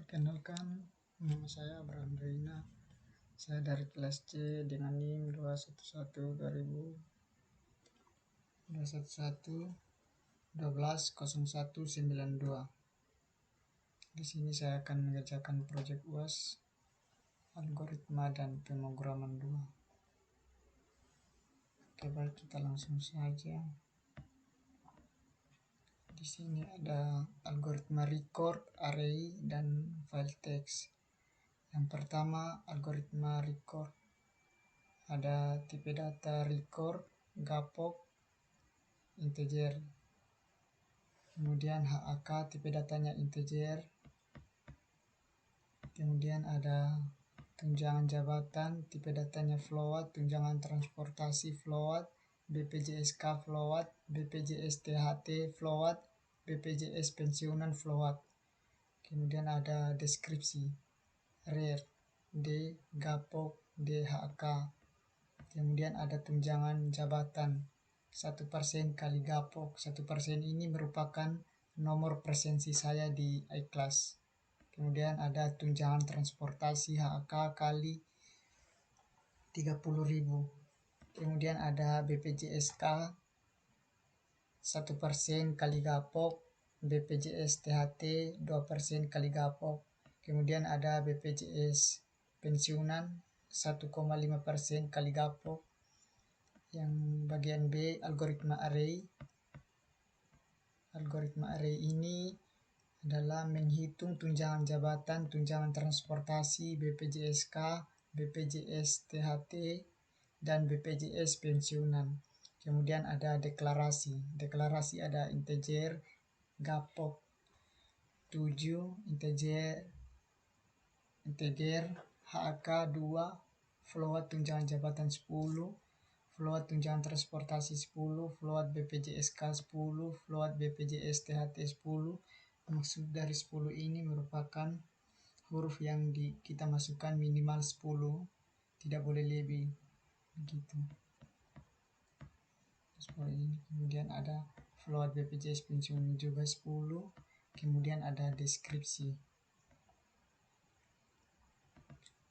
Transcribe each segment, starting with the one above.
Perkenalkan, nama saya Abraham Reina. Saya dari kelas C dengan NIM 211-2011-0192. Di sini saya akan mengerjakan proyek UAS algoritma dan pemrograman 2. Oke, baik, kita langsung saja. Di sini ada algoritma record, array, dan file text. Yang pertama, algoritma record. Ada tipe data record, gapok, integer. Kemudian HAK, tipe datanya integer. Kemudian ada tunjangan jabatan, tipe datanya float, tunjangan transportasi float, BPJS-K float, BPJS THT float, BPJS pensiunan float. Kemudian ada deskripsi, RER, D, gapok, DHK. Kemudian ada tunjangan jabatan 1% kali gapok. 1% ini merupakan nomor presensi saya di iKlas. Kemudian ada tunjangan transportasi HK kali 30.000. Kemudian ada BPJS-K 1% kali gapok, BPJS THT 2% kali gapok. Kemudian ada BPJS pensiunan 1,5% kali gapok. Yang bagian B, algoritma array. Algoritma array ini adalah menghitung tunjangan jabatan, tunjangan transportasi, BPJS-K, BPJS THT, dan BPJS pensiunan. Kemudian ada deklarasi. Deklarasi ada integer, gapok 7, integer HK 2, float tunjangan jabatan 10, float tunjangan transportasi 10, float BPJS-K 10, float BPJS THT 10. Maksud dari 10 ini merupakan huruf yang kita masukkan minimal 10, tidak boleh lebih, begitu. Kemudian ada float BPJS pensiun juga 10. Kemudian ada deskripsi.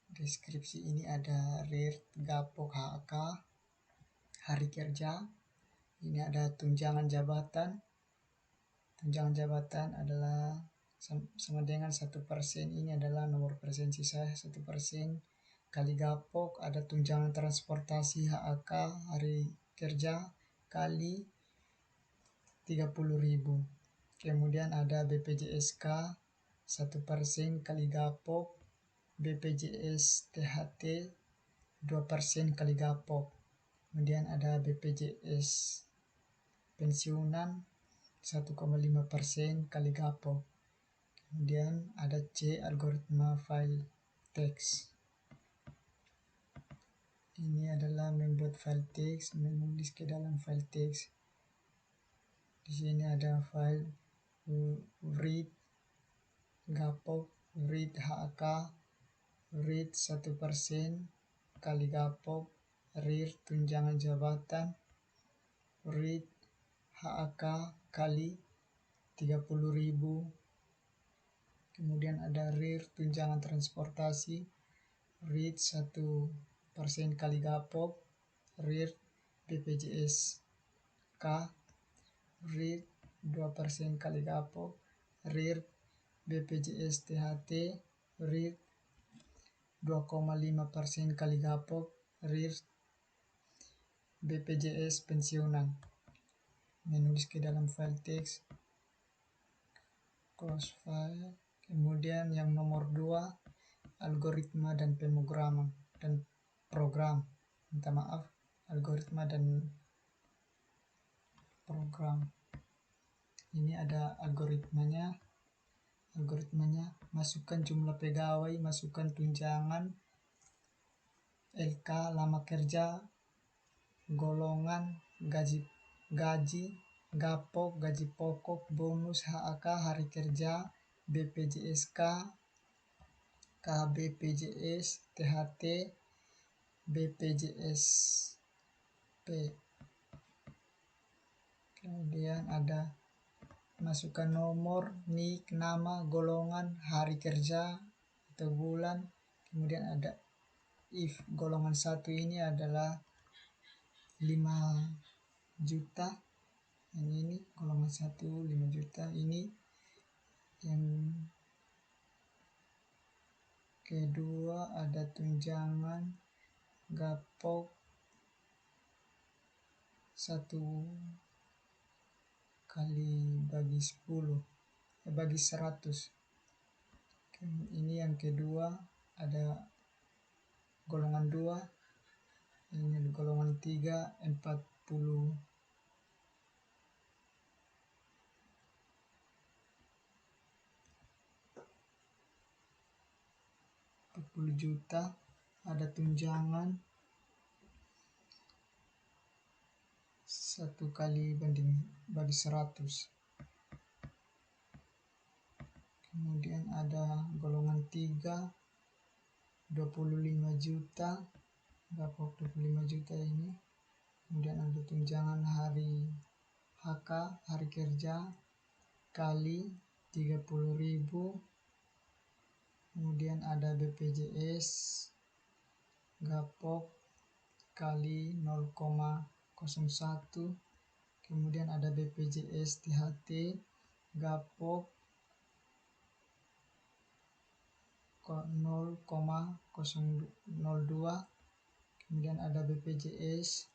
Deskripsi ini ada RER, gapok, HK, hari kerja. Ini ada tunjangan jabatan. Tunjangan jabatan adalah sama dengan 1%. Ini adalah nomor presensi saya, 1%. Kali gapok, ada tunjangan transportasi HAK, hari kerja, kali 30.000. Kemudian ada BPJS-K 1% kali gapok, BPJS THT 2% kali gapok. Kemudian ada BPJS pensiunan 1,5% kali gapok. Kemudian ada C, algoritma file text. Ini adalah membuat file text, menulis ke dalam file text. Di sini ada file read, gapok, read HK, read 1% kali gapok, RER tunjangan jabatan, read HK kali 30.000. Kemudian ada RER tunjangan transportasi, read 1% kali gapok, RER BPJS K, read 2% kali gapok, RER BPJS THT, RER 2,5% kali gapok, RER BPJS pensiunan. Menulis ke dalam file text, close file. Kemudian yang nomor 2, algoritma dan pemrograman dan program. Minta maaf, algoritma dan program. Ini ada algoritmanya. Algoritmanya, masukkan jumlah pegawai, masukkan tunjangan, LK, lama kerja, golongan, gaji, gapok, gaji pokok, bonus, HAK, hari kerja, BPJS-K, KBPJS, THT, BPJS-P. Kemudian ada masukkan nomor, nik, nama, golongan, hari kerja atau bulan. Kemudian ada if golongan 1 ini adalah 5 juta, yang ini golongan 1 5 juta. Ini yang kedua ada tunjangan gapok 1 kali bagi 10 bagi 100. Ini yang kedua ada golongan 2, ini golongan 3 40 juta. Ada tunjangan 1 kali bagi 100. Kemudian ada golongan 3 25 juta, gapok 25 juta ini. Kemudian ada tunjangan hari HK, hari kerja, kali 30.000. Kemudian ada BPJS gapok kali 0,01. Kemudian ada BPJS THT gapok 0,002. Kemudian ada BPJS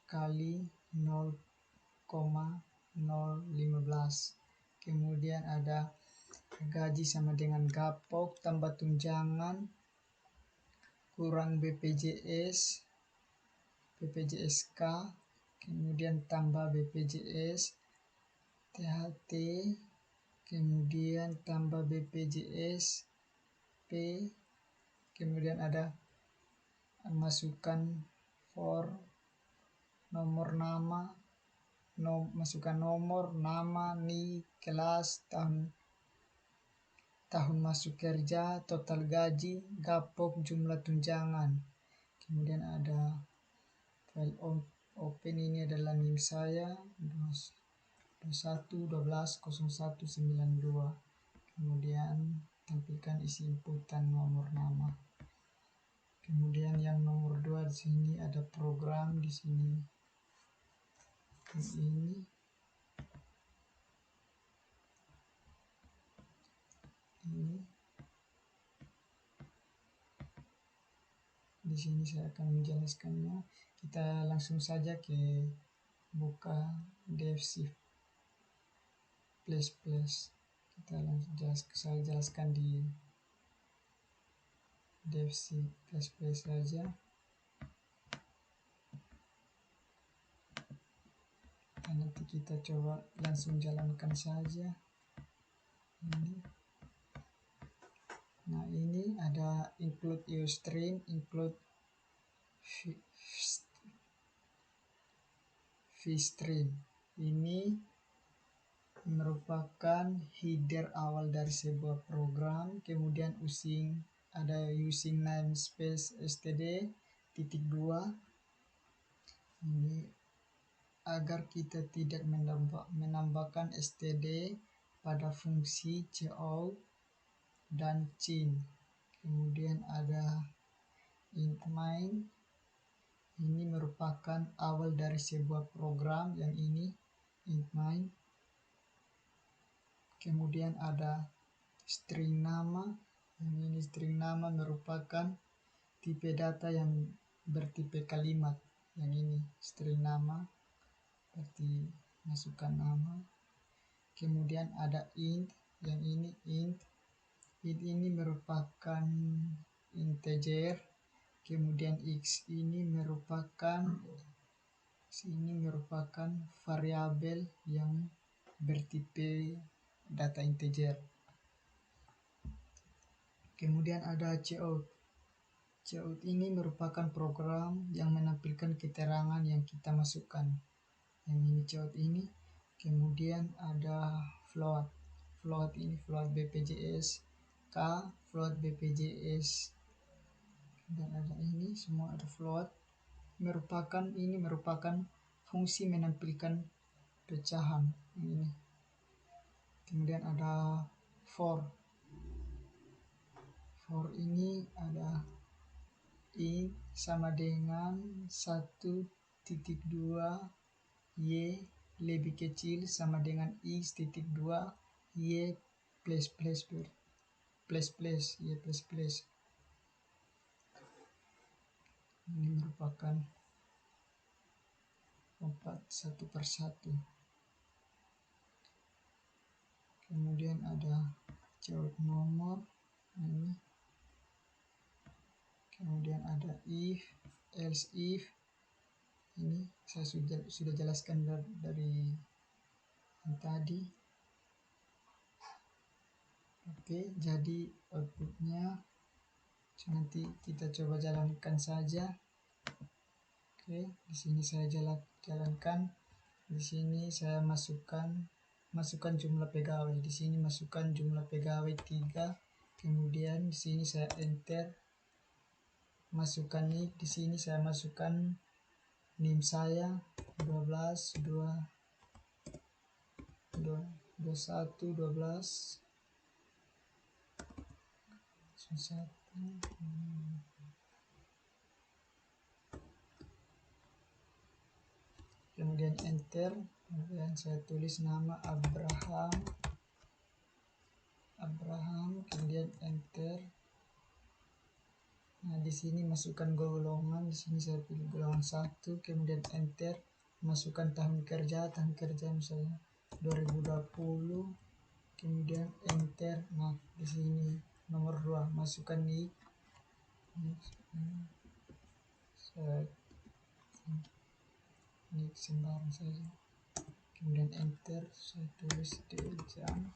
kali 0,015. Kemudian ada gaji sama dengan gapok tambah tunjangan kurang BPJS BPJSK, kemudian tambah BPJS THT, kemudian tambah BPJS P, kemudian ada masukkan for nomor nama, masukkan nomor, nama, nik, kelas, tahun masuk kerja, total gaji, gapok, jumlah tunjangan. Kemudian ada file open, ini adalah NIM saya 21120192. Kemudian tampilkan isi inputan nomor nama. Kemudian yang nomor 2 di sini ada program di sini. Ini di sini saya akan menjelaskannya. Kita langsung saja ke buka DevC++. Kita langsung saya jelaskan di DevC++ saja. Dan nanti kita coba langsung jalankan saja ini. Nah, ini ada include Ustream, include vstream. Ini merupakan header awal dari sebuah program. Kemudian ada using namespace std.2. Ini agar kita tidak menambahkan std pada fungsi cout dan cin. Kemudian ada int main, ini merupakan awal dari sebuah program, yang ini int main. Kemudian ada string nama, yang ini string nama merupakan tipe data yang bertipe kalimat, yang ini string nama berarti masukkan nama. Kemudian ada int, yang ini int ini merupakan integer. Kemudian x ini merupakan variabel yang bertipe data integer. Kemudian ada cout. Cout ini merupakan program yang menampilkan keterangan yang kita masukkan, yang ini cout ini. Kemudian ada float. Float ini float BPJS K, float BPJS, dan ada ini semua ada float. Ini merupakan fungsi menampilkan pecahan. ini. Kemudian ada for ini ada I sama dengan 1.2 Y lebih kecil sama dengan X titik 2 Y plus plus Y plus plus. Ini merupakan 1/1. Kemudian ada jawab nomor ini. Kemudian ada if, else if. Ini saya sudah jelaskan dari yang tadi. Oke, jadi outputnya nanti kita coba jalankan saja. Oke, di sini saya jalankan. Di sini saya masukkan jumlah pegawai. Di sini masukkan jumlah pegawai 3. Kemudian di sini saya enter. Masukkan NIK. Di sini saya masukkan NIM saya 12 21 12 1. Kemudian enter. Kemudian saya tulis nama Abraham. Kemudian enter. Nah, di sini masukkan golongan. Di sini saya pilih golongan 1. Kemudian enter. Masukkan tahun kerja misalnya 2020. Kemudian enter. Nah, di sini nomor 2 masukkan NIK. Saya NIK sembarang saja. Kemudian enter. Saya tulis jam.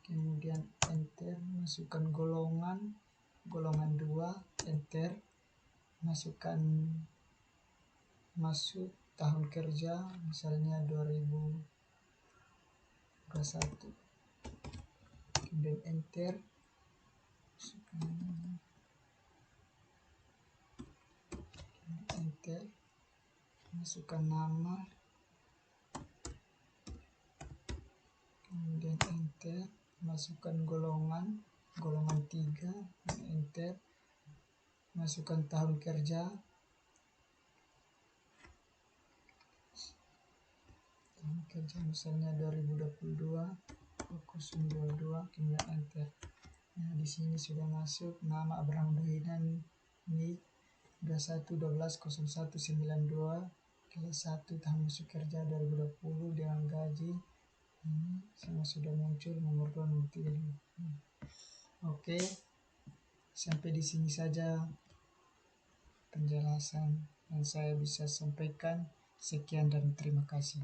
Kemudian enter. Masukkan golongan 2. Enter. Masuk tahun kerja misalnya 2021. Kemudian enter. Masukkan nama. Kemudian enter. Masukkan golongan 3. Enter. Masukkan tahun kerja. Misalnya 2022 fokus 22. Kemudian enter. Nah, di sini sudah masuk nama Abraham Dohinan, NIK 21/12/0192, kelas 1, tahun masuk kerja 2020 dengan gaji ini semua sudah muncul, nomor 2 nomor 3. Oke, sampai di sini saja penjelasan yang saya bisa sampaikan. Sekian dan terima kasih.